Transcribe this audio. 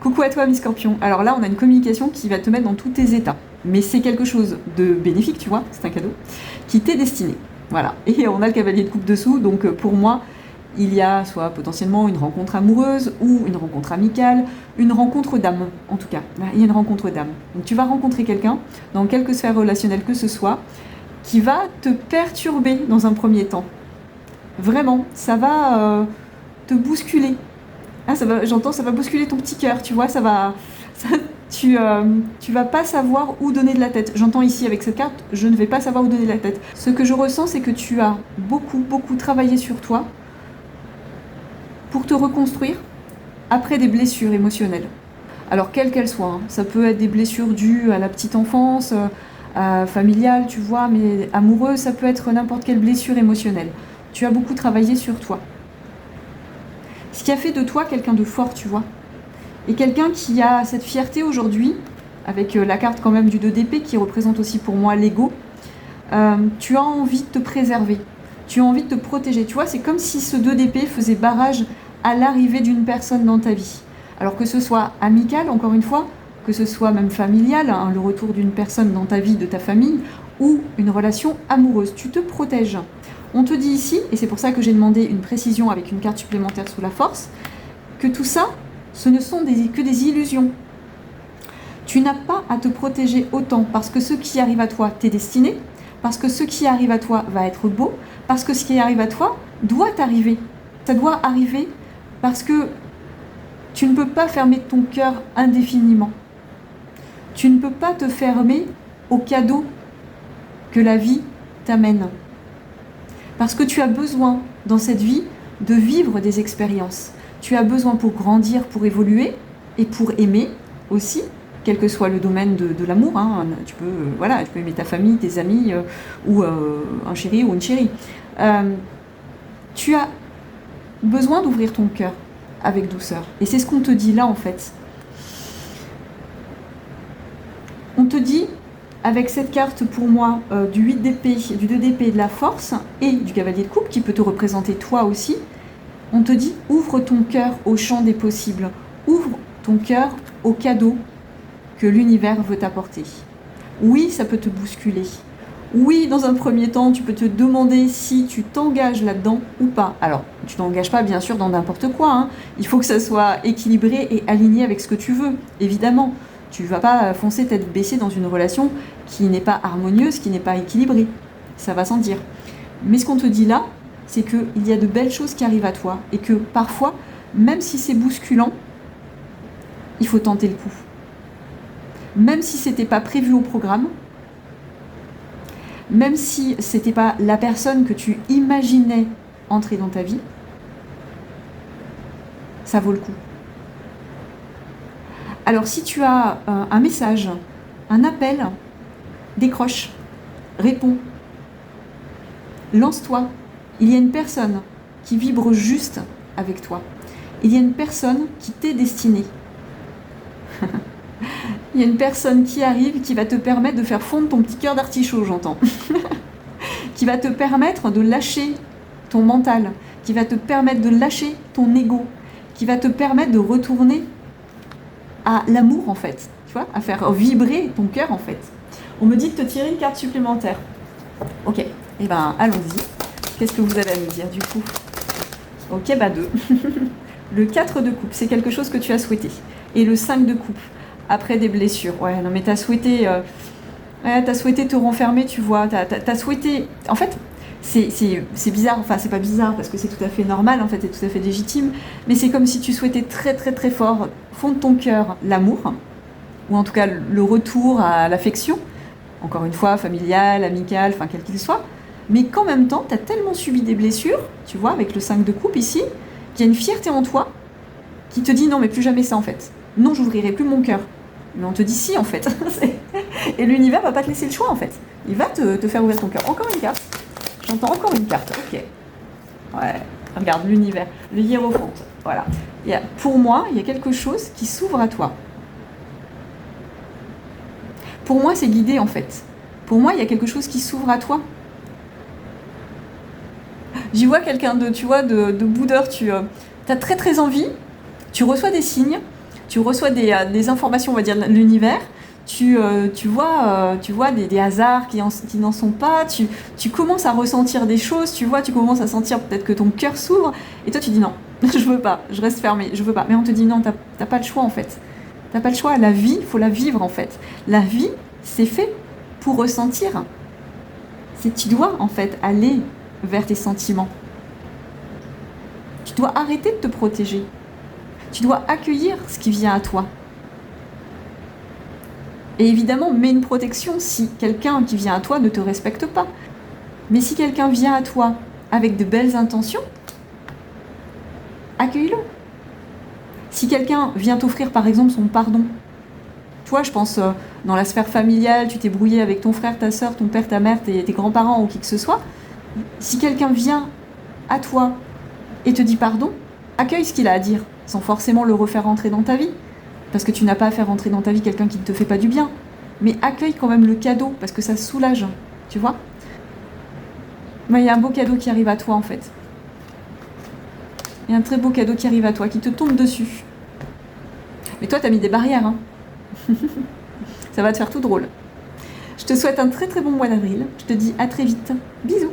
Coucou à toi, mi Scorpion. Alors là, on a une communication qui va te mettre dans tous tes états. Mais c'est quelque chose de bénéfique, tu vois, c'est un cadeau, qui t'est destiné. Voilà. Et on a le cavalier de coupe dessous, donc pour moi, il y a soit potentiellement une rencontre amoureuse ou une rencontre amicale, une rencontre d'âme, en tout cas. Il y a une rencontre d'âme. Donc tu vas rencontrer quelqu'un, dans quelque sphère relationnelle que ce soit, qui va te perturber dans un premier temps. Vraiment, ça va te bousculer. Ah, j'entends, ça va bousculer ton petit cœur, tu vois, tu vas pas savoir où donner de la tête. J'entends ici avec cette carte, je ne vais pas savoir où donner de la tête. Ce que je ressens, c'est que tu as beaucoup travaillé sur toi pour te reconstruire après des blessures émotionnelles. Alors, quelles qu'elles soient, hein. Ça peut être des blessures dues à la petite enfance, familiale, tu vois, mais amoureuses, ça peut être n'importe quelle blessure émotionnelle. Tu as beaucoup travaillé sur toi. Ce qui a fait de toi quelqu'un de fort, tu vois. Et quelqu'un qui a cette fierté aujourd'hui, avec la carte quand même du 2 d'épée qui représente aussi pour moi l'ego, tu as envie de te préserver, tu as envie de te protéger. Tu vois, c'est comme si ce 2 d'épée faisait barrage à l'arrivée d'une personne dans ta vie. Alors que ce soit amical, encore une fois, que ce soit même familial, hein, le retour d'une personne dans ta vie, de ta famille, ou une relation amoureuse, tu te protèges. On te dit ici, et c'est pour ça que j'ai demandé une précision avec une carte supplémentaire sous la force, que tout ça, ce ne sont que des illusions. Tu n'as pas à te protéger autant parce que ce qui arrive à toi t'est destiné, parce que ce qui arrive à toi va être beau, parce que ce qui arrive à toi doit t'arriver. Ça doit arriver parce que tu ne peux pas fermer ton cœur indéfiniment. Tu ne peux pas te fermer aux cadeaux que la vie t'amène. Parce que tu as besoin dans cette vie de vivre des expériences. Tu as besoin pour grandir, pour évoluer et pour aimer aussi, quel que soit le domaine de l'amour. Hein. Tu peux aimer ta famille, tes amis ou un chéri ou une chérie. Tu as besoin d'ouvrir ton cœur avec douceur. Et c'est ce qu'on te dit là en fait. On te dit, avec cette carte pour moi du 8 d'épée, du 2 d'épée, de la force et du cavalier de coupe qui peut te représenter toi aussi, on te dit ouvre ton cœur au champ des possibles, ouvre ton cœur aux cadeaux que l'univers veut t'apporter. Oui, ça peut te bousculer. Oui, dans un premier temps, tu peux te demander si tu t'engages là-dedans ou pas. Alors, tu t'engages pas bien sûr dans n'importe quoi, hein. Il faut que ça soit équilibré et aligné avec ce que tu veux, évidemment. Tu ne vas pas foncer tête baissée dans une relation qui n'est pas harmonieuse, qui n'est pas équilibrée. Ça va sans dire. Mais ce qu'on te dit là, c'est qu'il y a de belles choses qui arrivent à toi et que parfois, même si c'est bousculant, il faut tenter le coup. Même si ce n'était pas prévu au programme, même si ce n'était pas la personne que tu imaginais entrer dans ta vie, ça vaut le coup. Alors si tu as un message, un appel, décroche, réponds, lance-toi. Il y a une personne qui vibre juste avec toi. Il y a une personne qui t'est destinée. Il y a une personne qui arrive qui va te permettre de faire fondre ton petit cœur d'artichaut, j'entends. Qui va te permettre de lâcher ton mental, qui va te permettre de lâcher ton ego, qui va te permettre de retourner à l'amour en fait, tu vois, à faire vibrer ton cœur en fait. On me dit de te tirer une carte supplémentaire. Ok, et ben allons-y. Qu'est-ce que vous avez à me dire du coup? Ok, bah 2. Le 4 de coupe, c'est quelque chose que tu as souhaité. Et le 5 de coupe, après des blessures. Ouais, non mais t'as souhaité te renfermer, tu vois. T'as souhaité... En fait, c'est bizarre, enfin c'est pas bizarre parce que c'est tout à fait normal en fait, c'est tout à fait légitime, mais c'est comme si tu souhaitais très fort fondre ton cœur l'amour, ou en tout cas le retour à l'affection, encore une fois familiale, amicale, enfin quel qu'il soit, mais qu'en même temps tu as tellement subi des blessures, tu vois, avec le 5 de coupe ici, qu'il y a une fierté en toi qui te dit non mais plus jamais ça en fait, non j'ouvrirai plus mon cœur, mais on te dit si en fait, et l'univers va pas te laisser le choix en fait, il va te faire ouvrir ton cœur. Encore une carte. J'entends encore une carte, ok. Ouais, regarde l'univers, le hiérophante, voilà. Pour moi, il y a quelque chose qui s'ouvre à toi. Pour moi, c'est guidé en fait. Pour moi, il y a quelque chose qui s'ouvre à toi. J'y vois quelqu'un de boudeur, tu as très envie, tu reçois des signes, tu reçois des informations, on va dire, de l'univers, tu vois des hasards qui n'en sont pas, tu commences à ressentir des choses, tu commences à sentir peut-être que ton cœur s'ouvre, et toi tu dis non, je veux pas, je reste fermé, je veux pas. Mais on te dit non, t'as pas le choix en fait. T'as pas le choix, la vie, il faut la vivre en fait. La vie, c'est fait pour ressentir. Tu dois en fait aller vers tes sentiments. Tu dois arrêter de te protéger. Tu dois accueillir ce qui vient à toi. Et évidemment, mets une protection si quelqu'un qui vient à toi ne te respecte pas. Mais si quelqu'un vient à toi avec de belles intentions, accueille-le. Si quelqu'un vient t'offrir par exemple son pardon, toi je pense dans la sphère familiale, tu t'es brouillé avec ton frère, ta soeur, ton père, ta mère, tes grands-parents ou qui que ce soit, si quelqu'un vient à toi et te dit pardon, accueille ce qu'il a à dire, sans forcément le refaire rentrer dans ta vie, parce que tu n'as pas à faire rentrer dans ta vie quelqu'un qui ne te fait pas du bien, mais accueille quand même le cadeau, parce que ça soulage, tu vois. Mais il y a un beau cadeau qui arrive à toi en fait. Il y a un très beau cadeau qui arrive à toi, qui te tombe dessus. Mais toi, t'as mis des barrières, hein. Ça va te faire tout drôle. Je te souhaite un très très bon mois d'avril. Je te dis à très vite. Bisous.